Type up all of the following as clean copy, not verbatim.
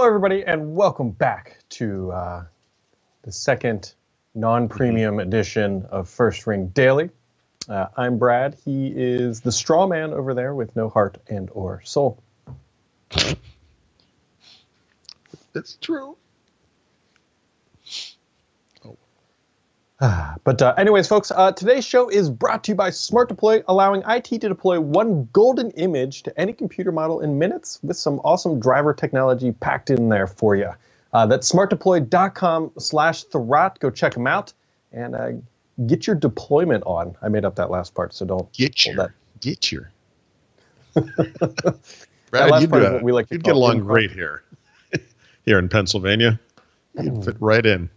Hello, everybody, and welcome back to the second non-premium edition of First Ring Daily. I'm Brad. He is the straw man over there with no heart and or soul. It's true. But anyways, folks, today's show is brought to you by Smart Deploy, allowing IT to deploy one golden image to any computer model in minutes with some awesome driver technology packed in there for you. That's smartdeploy.com/Thurrott. Go check them out and get your deployment on. I made up that last part, so don't get your. Brad, you'd get along great here in Pennsylvania. You'd fit right in.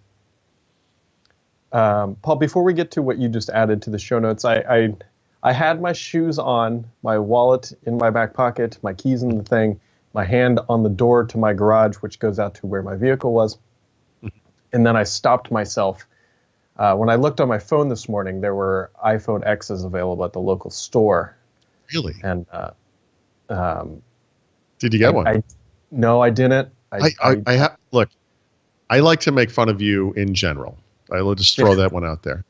Paul, before we get to what you just added to the show notes, I had my shoes on, my wallet in my back pocket, my keys in the thing, my hand on the door to my garage, which goes out to where my vehicle was. And then I stopped myself. When I looked on my phone this morning, there were iPhone X's available at the local store. Really? And did you get one? No, I didn't. Look, I like to make fun of you in general. I will just throw that one out there.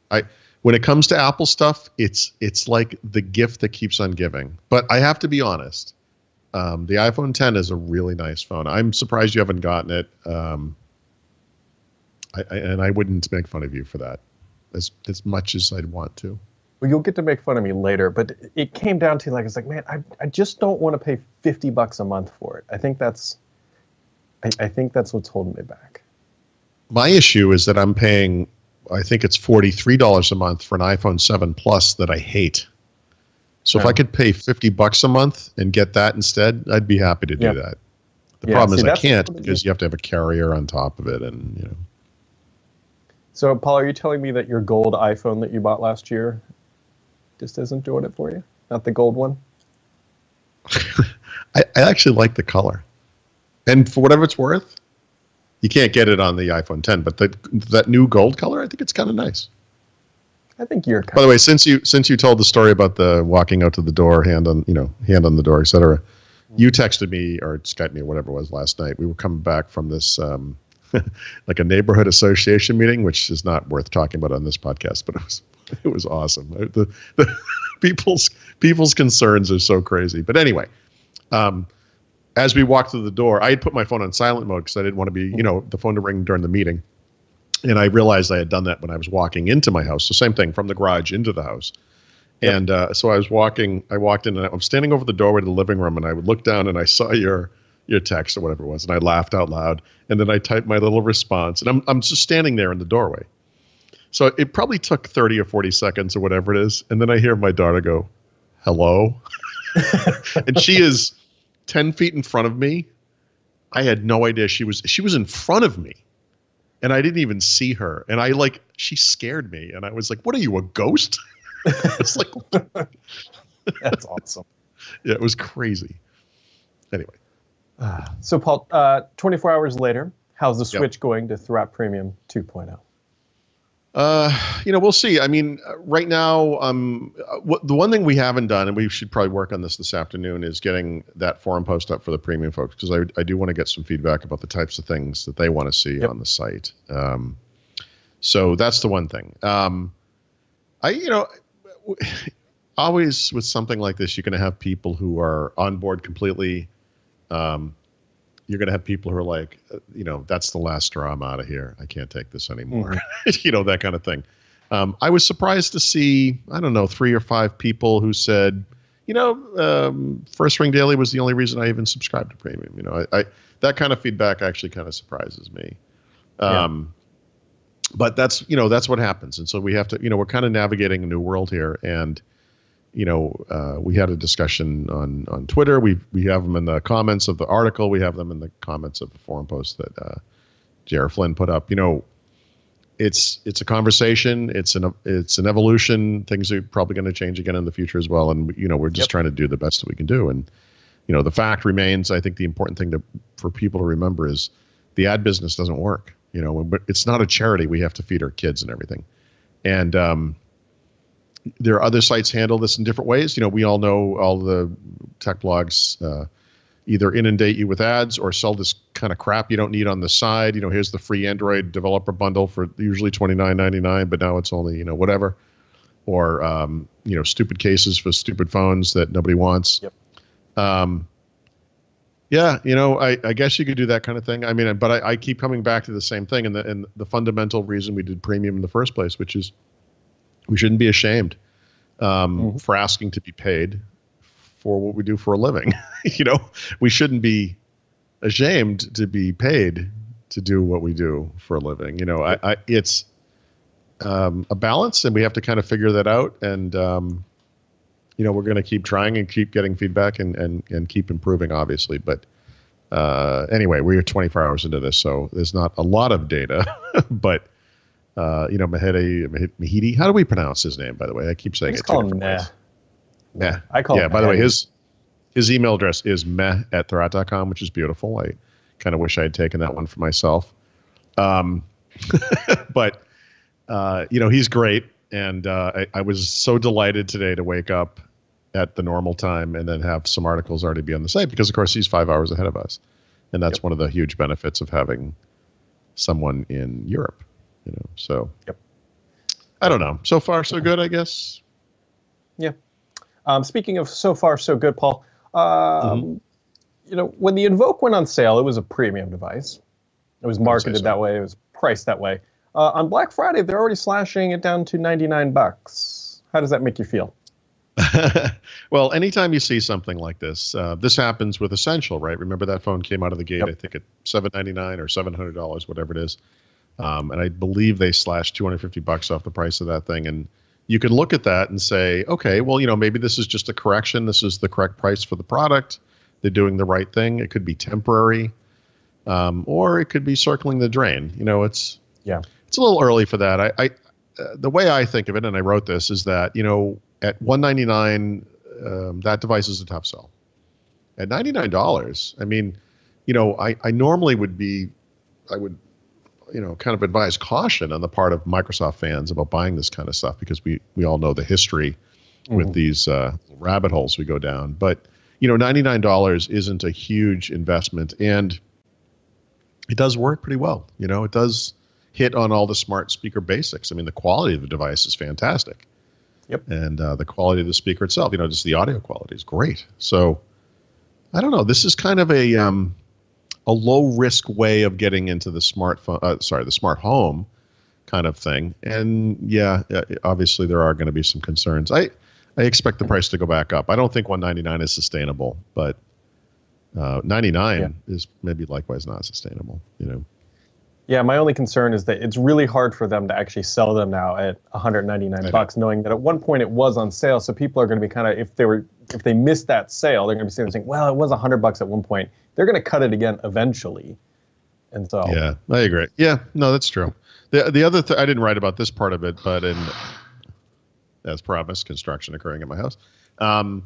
When it comes to Apple stuff, it's like the gift that keeps on giving. But I have to be honest. The iPhone X is a really nice phone. I'm surprised you haven't gotten it. And I wouldn't make fun of you for that as much as I'd want to. Well, you'll get to make fun of me later, but it came down to it's like, man, I just don't want to pay $50 a month for it. I think that's what's holding me back. My issue is that I'm paying, I think it's $43 a month for an iPhone 7 Plus that I hate. So if I could pay $50 a month and get that instead, I'd be happy to do that. The problem is I can't because you have to have a carrier on top of it, and you know. So, Paul, are you telling me that your gold iPhone that you bought last year just isn't doing it for you? Not the gold one? I actually like the color, and for whatever it's worth. You can't get it on the iPhone X, but that new gold color, I think it's kind of nice. I think you're. By the way, since you told the story about the walking out to the door, hand on the door, etc., you texted me or Skyped me or whatever it was last night. We were coming back from this like a neighborhood association meeting, which is not worth talking about on this podcast, but it was awesome. The people's concerns are so crazy. But anyway. As we walked through the door, I had put my phone on silent mode because I didn't want to be, the phone to ring during the meeting. And I realized I had done that when I was walking into my house. So same thing, from the garage into the house. Yep. And so I walked in and I'm standing over the doorway to the living room, and I would look down and I saw your text or whatever it was. And I laughed out loud. And then I typed my little response. And I'm just standing there in the doorway. So it probably took 30 or 40 seconds or whatever it is. And then I hear my daughter go, hello. And she is 10 feet in front of me. I had no idea she was in front of me, and I didn't even see her. And she scared me, and I was like, "What are you, a ghost?" It's like, that's awesome. Yeah, it was crazy. Anyway, so Paul, 24 hours later, how's the switch going to Thurrott Premium 2.0? We'll see. I mean, right now, the one thing we haven't done, and we should probably work on this afternoon, is getting that forum post up for the premium folks, because I do want to get some feedback about the types of things that they want to see on the site. So that's the one thing. Always with something like this, you're going to have people who are on board completely. You're going to have people who are like, that's the last straw. I'm out of here. I can't take this anymore. That kind of thing. I was surprised to see, 3 or 5 people who said, First Ring Daily was the only reason I even subscribed to Premium. That kind of feedback actually kind of surprises me. But that's what happens. And so we have to, we're kind of navigating a new world here. And, we had a discussion on Twitter. We have them in the comments of the article. We have them in the comments of the forum post that J.R. Flynn put up. It's a conversation. It's an evolution. Things are probably going to change again in the future as well. And we're just trying to do the best that we can do. And the fact remains, I think the important thing for people to remember is the ad business doesn't work. It's not a charity. We have to feed our kids and everything. And there are other sites handle this in different ways. We all know all the tech blogs either inundate you with ads or sell this kind of crap you don't need on the side. Here's the free Android developer bundle for usually $29.99, but now it's only, whatever. Or, stupid cases for stupid phones that nobody wants. Yep. Yeah, I guess you could do that kind of thing. I mean, but I keep coming back to the same thing, and the fundamental reason we did premium in the first place, which is we shouldn't be ashamed for asking to be paid for what we do for a living. We shouldn't be ashamed to be paid to do what we do for a living. It's a balance, and we have to kind of figure that out. And we're going to keep trying and keep getting feedback and keep improving, obviously. But anyway, we're 24 hours into this, so there's not a lot of data. But Mahidi, how do we pronounce his name, by the way? I keep saying it two different ways. Yeah. I call him by the way, his email address is meh@threat.com, which is beautiful. I kind of wish I had taken that one for myself. But he's great. And I was so delighted today to wake up at the normal time and then have some articles already be on the site because, of course, he's 5 hours ahead of us. And that's one of the huge benefits of having someone in Europe, So I don't know. So far, so good, I guess. Yeah. Speaking of so far, so good, Paul, when the Invoke went on sale, it was a premium device. It was marketed that way. It was priced that way. On Black Friday, they're already slashing it down to $99. How does that make you feel? Well, anytime you see something like this, this happens with Essential, right? Remember that phone came out of the gate, I think at $799 or $700, whatever it is. And I believe they slashed $250 off the price of that thing. And you can look at that and say, okay, well, maybe this is just a correction. This is the correct price for the product. They're doing the right thing. It could be temporary, or it could be circling the drain. It's a little early for that. The way I think of it, and I wrote this, is that at $199, that device is a tough sell. At $99, I mean, I normally would kind of advise caution on the part of Microsoft fans about buying this kind of stuff because we all know the history with these rabbit holes we go down. But $99 isn't a huge investment, and it does work pretty well. It does hit on all the smart speaker basics. I mean, the quality of the device is fantastic. Yep. And the quality of the speaker itself, just the audio quality is great. So I don't know. This is kind of a low risk way of getting into the the smart home kind of thing. And obviously there are going to be some concerns. I expect the price to go back up. I don't think $199 is sustainable, but $99 is maybe likewise not sustainable, Yeah, my only concern is that it's really hard for them to actually sell them now at $199, knowing that at one point it was on sale. So people are going to be kind of, if they missed that sale, they're going to be saying, well, it was $100 at one point. They're going to cut it again eventually. And so yeah, I agree. Yeah, no, that's true. The other I didn't write about this part of it, but as promised, construction occurring at my house. The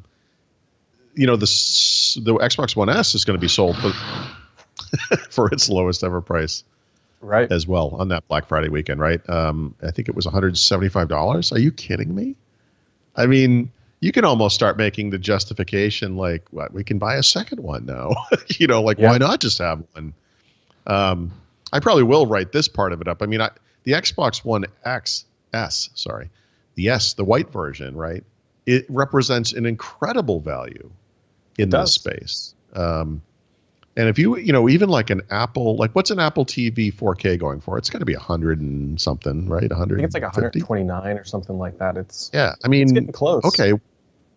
Xbox One S is going to be sold for its lowest ever price. Right. As well on that Black Friday weekend, right? I think it was $175. Are you kidding me? I mean, you can almost start making the justification like, what, we can buy a second one now. Why not just have one? I probably will write this part of it up. I mean, the Xbox One the white version, right? It represents an incredible value in this space. And if you even like an Apple, like what's an Apple TV 4K going for? It's got to be 100 and something, right? 100. I think it's like 129 or something like that. I mean, it's getting close. Okay,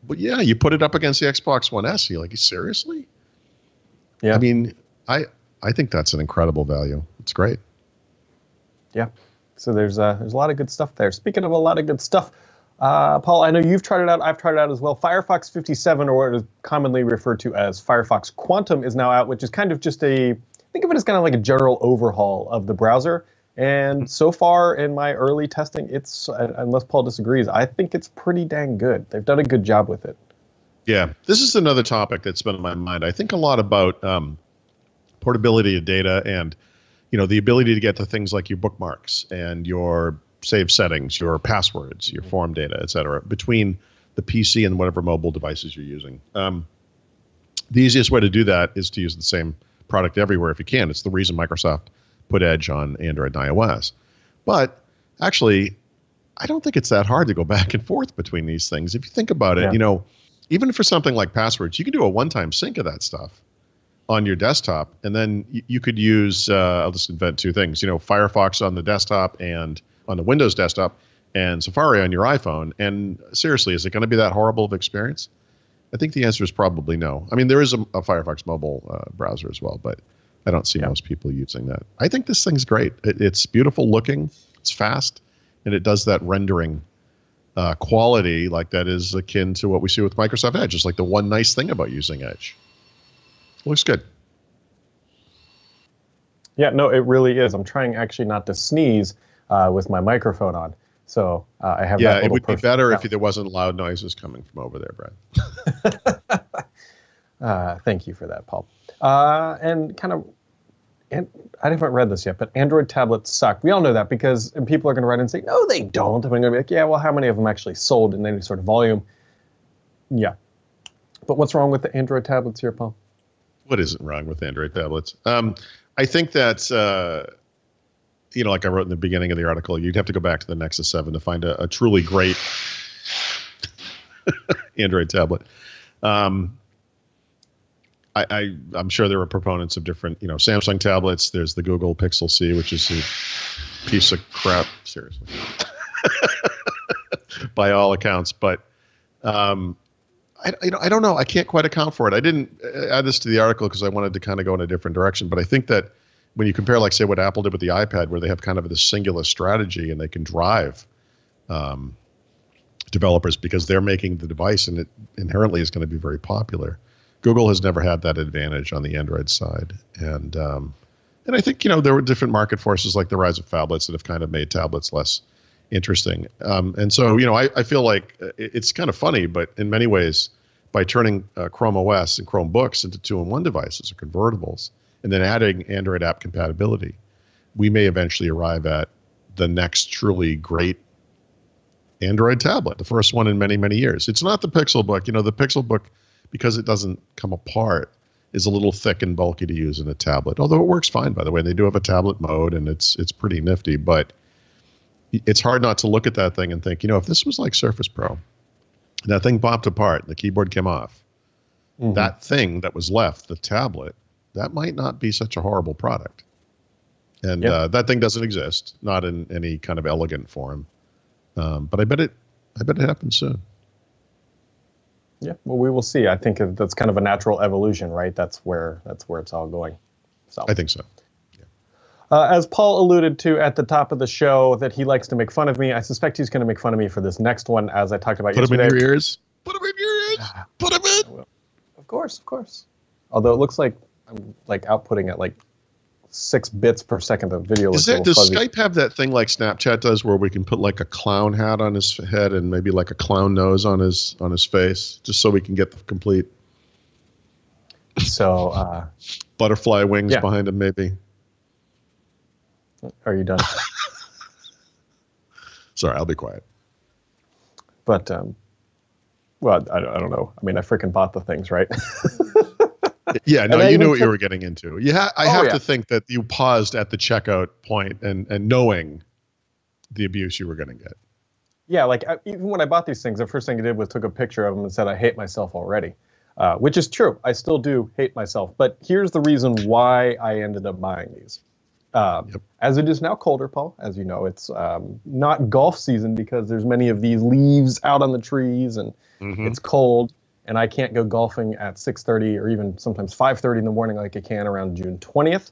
but you put it up against the Xbox One S. You're like, seriously? Yeah. I mean, I think that's an incredible value. It's great. Yeah. So there's a lot of good stuff there. Speaking of a lot of good stuff, Paul, I know you've tried it out. I've tried it out as well. Firefox 57, or what is commonly referred to as Firefox Quantum, is now out, which is kind of just think of it as kind of like a general overhaul of the browser. And so far in my early testing, unless Paul disagrees, I think it's pretty dang good. They've done a good job with it. Yeah, this is another topic that's been on my mind. I think a lot about portability of data and, the ability to get to things like your bookmarks and your save settings, your passwords, your form data, et cetera, between the PC and whatever mobile devices you're using. The easiest way to do that is to use the same product everywhere if you can. It's the reason Microsoft put Edge on Android and iOS. But actually, I don't think it's that hard to go back and forth between these things. If you think about it, even for something like passwords, you can do a one-time sync of that stuff on your desktop, and then you could use, I'll just invent two things, Firefox on the desktop and on the Windows desktop, and Safari on your iPhone. And seriously, is it going to be that horrible of an experience? I think the answer is probably no. I mean, there is a Firefox mobile browser as well, but I don't see most people using that. I think this thing's great. It's beautiful looking, it's fast, and it does that rendering quality like that is akin to what we see with Microsoft Edge. It's like the one nice thing about using Edge. Looks good. Yeah, no, it really is. I'm trying actually not to sneeze with my microphone on. So I have that little it would be better sound. if there wasn't loud noises coming from over there, Brad. Thank you for that, Paul. And I haven't read this yet, but Android tablets suck. We all know that because people are going to write and say, no, they don't. I'm going to be like, yeah, well, how many of them actually sold in any sort of volume? Yeah. But what's wrong with the Android tablets here, Paul? What isn't wrong with Android tablets? I think that, like I wrote in the beginning of the article, you'd have to go back to the Nexus 7 to find a truly great Android tablet. I'm sure there are proponents of different, Samsung tablets. There's the Google Pixel C, which is a piece of crap, seriously, by all accounts. But I don't know. I can't quite account for it. I didn't add this to the article because I wanted to kind of go in a different direction. But I think that when you compare, like, say, what Apple did with the iPad, where they have kind of this singular strategy and they can drive developers because they're making the device and it inherently is going to be very popular. Google has never had that advantage on the Android side. And I think, there were different market forces like the rise of phablets that have kind of made tablets less interesting. And so, I feel like it's kind of funny, but in many ways, by turning Chrome OS and Chromebooks into 2-in-1 devices or convertibles, and then adding Android app compatibility, we may eventually arrive at the next truly great Android tablet, the first one in many, many years. It's not the Pixel Book. The Pixel Book, because it doesn't come apart, is a little thick and bulky to use in a tablet, although it works fine, by the way. They do have a tablet mode, and it's pretty nifty, but it's hard not to look at that thing and think, if this was like Surface Pro, and that thing popped apart, and the keyboard came off, that thing that was left, the tablet, that might not be such a horrible product. And that thing doesn't exist, not in any kind of elegant form. But I bet it happens soon. Yeah, well, we will see. I think that's kind of a natural evolution, right? That's where it's all going. So I think so. As Paul alluded to at the top of the show, that he likes to make fun of me. I suspect he's going to make fun of me for this next one, as I talked about yesterday. Put him in your ears. Put him in your ears. Put him in. Of course. Although it looks like I'm like outputting at like 6 bits per second. The video looks does fuzzy. Skype have that thing like Snapchat does, where we can put like a clown hat on his head and maybe like a clown nose on his face, just so we can get the complete? So butterfly wings behind him, maybe. Are you done? Sorry, I'll be quiet. But well, I don't know. I mean, I freaking bought the things, right? Yeah, no, you knew what you were getting into. I have to think that you paused at the checkout point and knowing the abuse you were going to get. Yeah, like even when I bought these things, the first thing I did was took a picture of them and said, I hate myself already, which is true. I still do hate myself. But here's the reason why I ended up buying these. As it is now colder, Paul, as you know, it's not golf season because there's many of these leaves out on the trees and it's cold. And I can't go golfing at 6:30 or even sometimes 5:30 in the morning like I can around June 20th.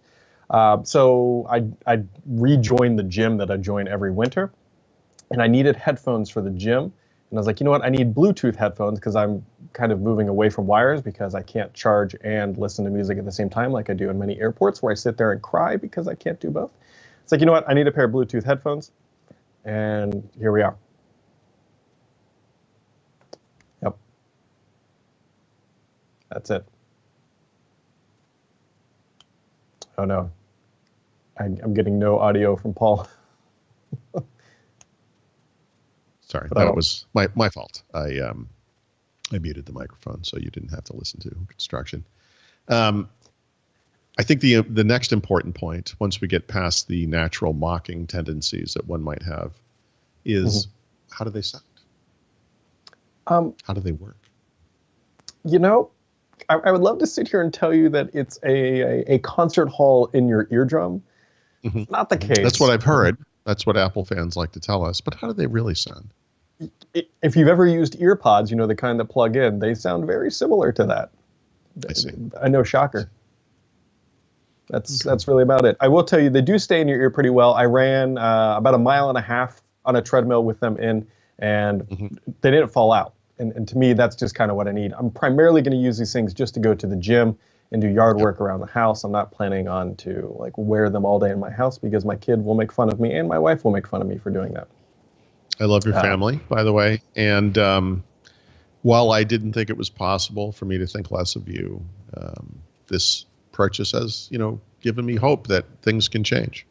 So I rejoined the gym that I join every winter. And I needed headphones for the gym. And I was like, you know what? I need Bluetooth headphones because I'm kind of moving away from wires because I can't charge and listen to music at the same time like I do in many airports where I sit there and cry because I can't do both. It's like, you know what? I need a pair of Bluetooth headphones. And here we are. Yep. That's it. Oh, no. I'm getting no audio from Paul. Sorry, that was my fault. I muted the microphone so you didn't have to listen to construction. I think the next important point, once we get past the natural mocking tendencies that one might have, is how do they sound? How do they work? You know, I would love to sit here and tell you that it's a concert hall in your eardrum. Not the case. That's what I've heard. That's what Apple fans like to tell us. But how do they really sound? If you've ever used ear pods, you know, the kind that plug in, they sound very similar to that. I see. I know, shocker. That's really about it. I will tell you, they do stay in your ear pretty well. I ran about 1.5 miles on a treadmill with them in, and they didn't fall out. And to me, that's just kind of what I need. I'm primarily going to use these things just to go to the gym and do yard work around the house. I'm not planning on to like wear them all day in my house because my kid will make fun of me and my wife will make fun of me for doing that. I love your family, by the way. And while I didn't think it was possible for me to think less of you, this purchase has, given me hope that things can change.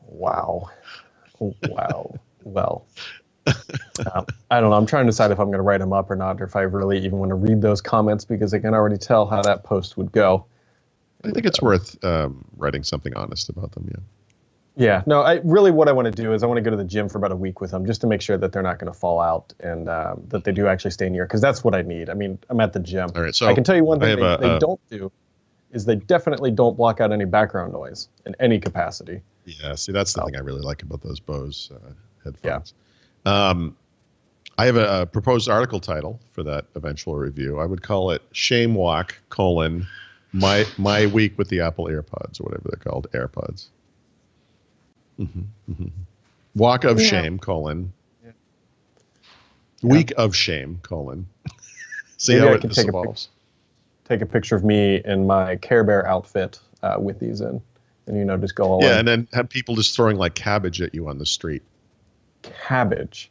Wow. Well, I don't know. I'm trying to decide if I'm going to write them up or not, or if I really even want to read those comments because I can already tell how that post would go. I think it's worth writing something honest about them. Yeah. Yeah. No, what I want to do is I want to go to the gym for about a week with them just to make sure that they're not going to fall out and that they do actually stay near, because that's what I need. I mean, I'm at the gym. All right, so I can tell you one thing they don't do is they definitely don't block out any background noise in any capacity. Yeah, see, that's the thing I really like about those Bose headphones. Yeah. I have a proposed article title for that eventual review. I would call it "Shame Walk: My Week with the Apple AirPods," or whatever they're called, AirPods. Walk of Shame: Week of Shame: See Maybe how I can this evolves. Take a picture of me in my Care Bear outfit with these in. And, just go along. Yeah, and then have people just throwing like cabbage at you on the street. Cabbage?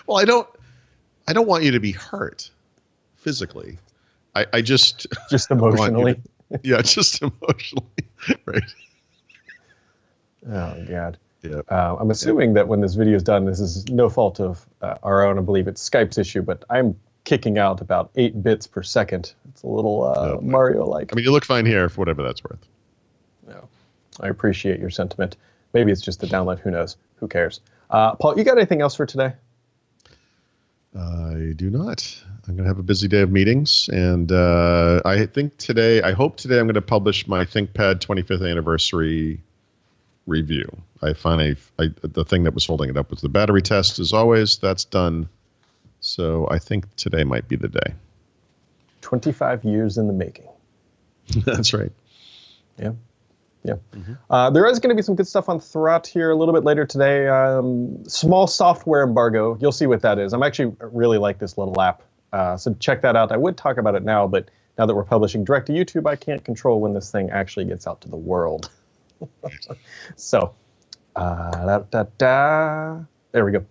Well, I don't want you to be hurt physically. I just emotionally. Just emotionally, right? Oh God. Yeah. I'm assuming that when this video is done, this is no fault of our own. I believe it's Skype's issue, but I'm kicking out about 8 bits per second. It's a little Mario-like. I mean, you look fine here for whatever that's worth. No, I appreciate your sentiment. Maybe it's just the download. Who knows? Who cares? Paul, you got anything else for today? I do not. I'm going to have a busy day of meetings, and I hope today I'm going to publish my ThinkPad 25th anniversary review. I finally, the thing that was holding it up was the battery test. As always, that's done. So I think today might be the day. 25 years in the making. That's right. Yeah. There is going to be some good stuff on Thurrott here a little bit later today. Small software embargo. You'll see what that is. I'm actually really like this little app. So check that out. I would talk about it now, but now that we're publishing direct to YouTube, I can't control when this thing actually gets out to the world. So, there we go.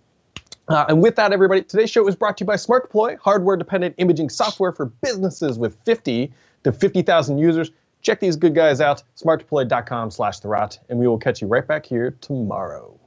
And with that, everybody, today's show is brought to you by SmartDeploy, hardware-dependent imaging software for businesses with 50 to 50,000 users. Check these good guys out, smartdeploy.com/Thurrott, and we will catch you right back here tomorrow.